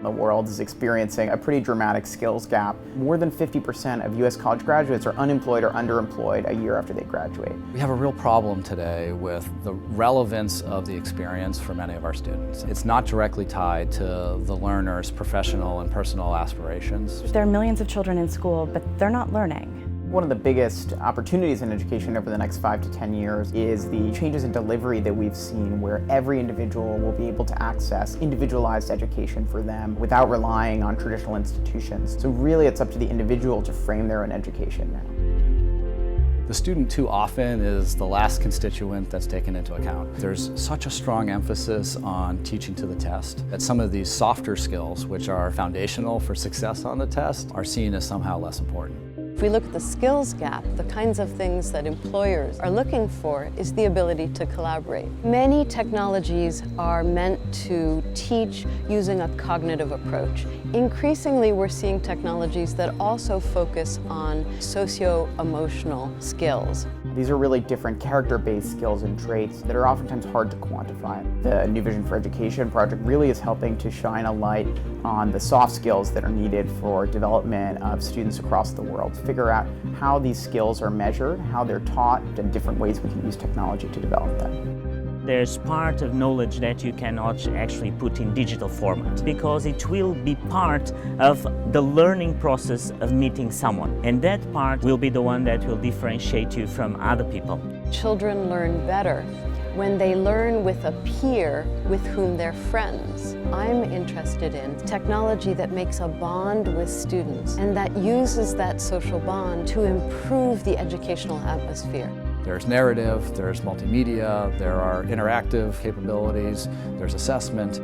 The world is experiencing a pretty dramatic skills gap. More than 50% of U.S. college graduates are unemployed or underemployed a year after they graduate. We have a real problem today with the relevance of the experience for many of our students. It's not directly tied to the learner's professional and personal aspirations. There are millions of children in school, but they're not learning. One of the biggest opportunities in education over the next 5 to 10 years is the changes in delivery that we've seen, where every individual will be able to access individualized education for them without relying on traditional institutions. So really it's up to the individual to frame their own education now. The student too often is the last constituent that's taken into account. There's such a strong emphasis on teaching to the test that some of these softer skills, which are foundational for success on the test, are seen as somehow less important. If we look at the skills gap, the kinds of things that employers are looking for is the ability to collaborate. Many technologies are meant to teach using a cognitive approach. Increasingly, we're seeing technologies that also focus on socio-emotional skills. These are really different character-based skills and traits that are oftentimes hard to quantify. The New Vision for Education project really is helping to shine a light on the soft skills that are needed for development of students across the world. Figure out how these skills are measured, how they're taught, and different ways we can use technology to develop them. There's part of knowledge that you cannot actually put in digital format because it will be part of the learning process of meeting someone. And that part will be the one that will differentiate you from other people. Children learn better when they learn with a peer with whom they're friends. I'm interested in technology that makes a bond with students and that uses that social bond to improve the educational atmosphere. There's narrative, there's multimedia, there are interactive capabilities, there's assessment.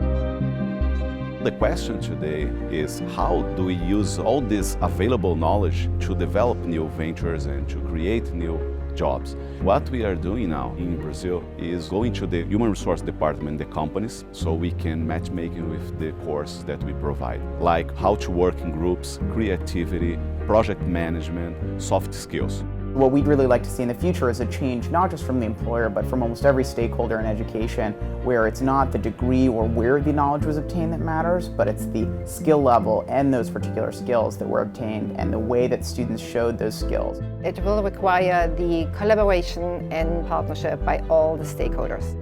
The question today is how do we use all this available knowledge to develop new ventures and to create new jobs? What we are doing now in Brazil is going to the human resource department, the companies, so we can matchmaking with the course that we provide, like how to work in groups, creativity, project management, soft skills. What we'd really like to see in the future is a change not just from the employer, but from almost every stakeholder in education, where it's not the degree or where the knowledge was obtained that matters, but it's the skill level and those particular skills that were obtained and the way that students showed those skills. It will require the collaboration and partnership by all the stakeholders.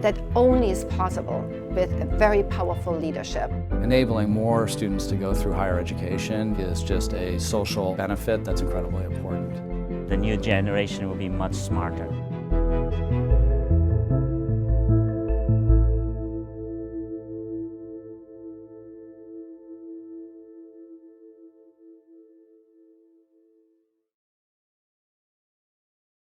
That only is possible with a very powerful leadership. Enabling more students to go through higher education is just a social benefit that's incredibly important. The new generation will be much smarter.